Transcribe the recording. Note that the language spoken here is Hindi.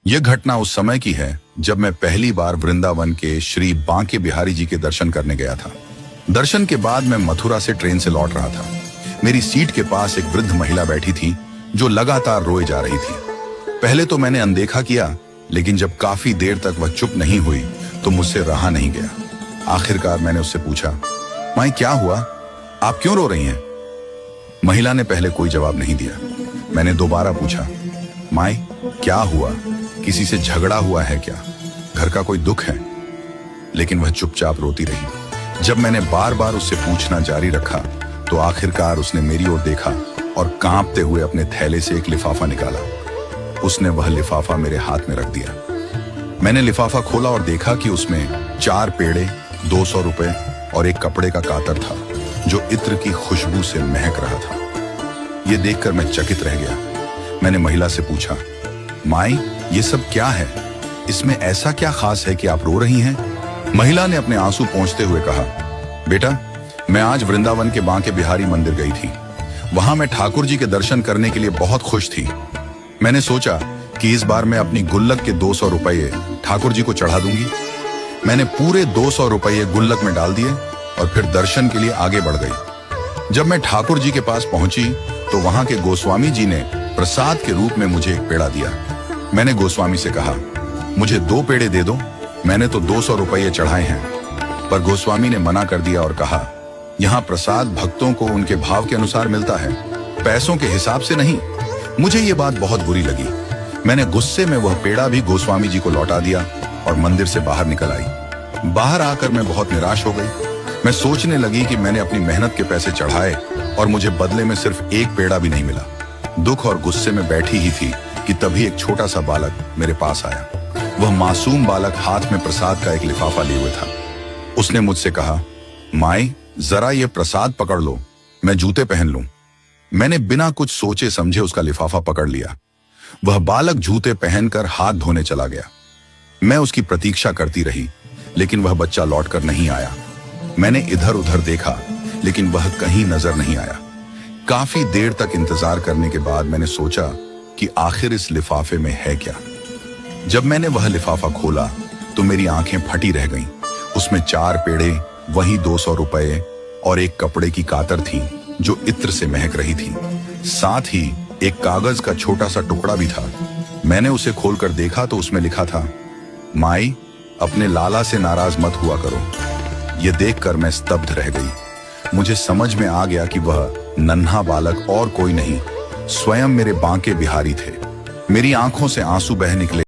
यह घटना उस समय की है जब मैं पहली बार वृंदावन के श्री बांके बिहारी जी के दर्शन करने गया था। दर्शन के बाद मैं मथुरा से ट्रेन से लौट रहा था। मेरी सीट के पास एक वृद्ध महिला बैठी थी जो लगातार रोए जा रही थी। पहले तो मैंने अनदेखा किया, लेकिन जब काफी देर तक वह चुप नहीं हुई तो मुझसे रहा नहीं गया। आखिरकार मैंने उससे पूछा, माई क्या हुआ, आप क्यों रो रही हैं? महिला ने पहले कोई जवाब नहीं दिया। मैंने दोबारा पूछा, माई क्या हुआ, किसी से झगड़ा हुआ है क्या, घर का कोई दुख है? लेकिन वह चुपचाप रोती रही। जब मैंने बार बार उससे पूछना जारी रखा तो आखिरकार उसने मेरी ओर देखा और कांपते हुए अपने थैले से एक लिफाफा निकाला। उसने वह लिफाफा मेरे हाथ में रख दिया। मैंने लिफाफा खोला और देखा कि उसमें 4 पेड़े, 200 रुपए और एक कपड़े का कातर था जो इत्र की खुशबू से महक रहा था। यह देखकर मैं चकित रह गया। मैंने महिला से पूछा, माई ये सब क्या है, इसमें ऐसा क्या खास है कि आप रो रही हैं? महिला ने अपने आंसू पोंछते हुए कहा, बेटा मैं आज वृंदावन के बांके बिहारी मंदिर गई थी। वहां मैं ठाकुर जी के दर्शन करने के लिए बहुत खुश थी। मैंने सोचा कि इस बार मैं अपनी गुल्लक के 200 रुपये ठाकुर जी को चढ़ा दूंगी। मैंने पूरे 200 रुपये गुल्लक में डाल दिए और फिर दर्शन के लिए आगे बढ़ गई। जब मैं ठाकुर जी के पास पहुंची तो वहां के गोस्वामी जी ने प्रसाद के रूप में मुझे एक पेड़ा दिया। मैंने गोस्वामी से कहा, मुझे 2 पेड़े दे दो, मैंने तो 200 रुपये चढ़ाए हैं। पर गोस्वामी ने मना कर दिया और कहा, यहाँ प्रसाद भक्तों को उनके भाव के अनुसार मिलता है, पैसों के हिसाब से नहीं। मुझे ये बात बहुत बुरी लगी। मैंने गुस्से में वह पेड़ा भी गोस्वामी जी को लौटा दिया और मंदिर से बाहर निकल आई। बाहर आकर मैं बहुत निराश हो गई। मैं सोचने लगी कि मैंने अपनी मेहनत के पैसे चढ़ाए और मुझे बदले में सिर्फ एक पेड़ा भी नहीं मिला। दुख और गुस्से में बैठी ही थी कि तभी एक छोटा सा बालक मेरे पास आया। वह मासूम बालक हाथ में प्रसाद का एक लिफाफा लिए हुए था। उसने मुझसे कहा, माई जरा ये प्रसाद पकड़ लो, मैं जूते पहन लूं। मैंने बिना कुछ सोचे समझे उसका लिफाफा पकड़ लिया। वह बालक जूते पहनकर हाथ धोने चला गया। मैं उसकी प्रतीक्षा करती रही, लेकिन वह बच्चा लौटकर नहीं आया। मैंने इधर उधर देखा, लेकिन वह कहीं नजर नहीं आया। काफी देर तक इंतजार करने के बाद मैंने सोचा कि आखिर इस लिफाफे में है क्या। जब मैंने वह लिफाफा खोला तो मेरी आंखें फटी रह गईं। उसमें 4 पेड़े, वही 200 रुपये और एक कपड़े की कातर थी जो इत्र से महक रही थी। साथ ही एक कागज का छोटा सा टुकड़ा भी था। मैंने उसे खोलकर देखा तो उसमें लिखा था, माई अपने लाला से नाराज मत हुआ करो। यह देखकर मैं स्तब्ध रह गई। मुझे समझ में आ गया कि वह नन्हा बालक और कोई नहीं, स्वयं मेरे बांके बिहारी थे। मेरी आंखों से आंसू बह निकले।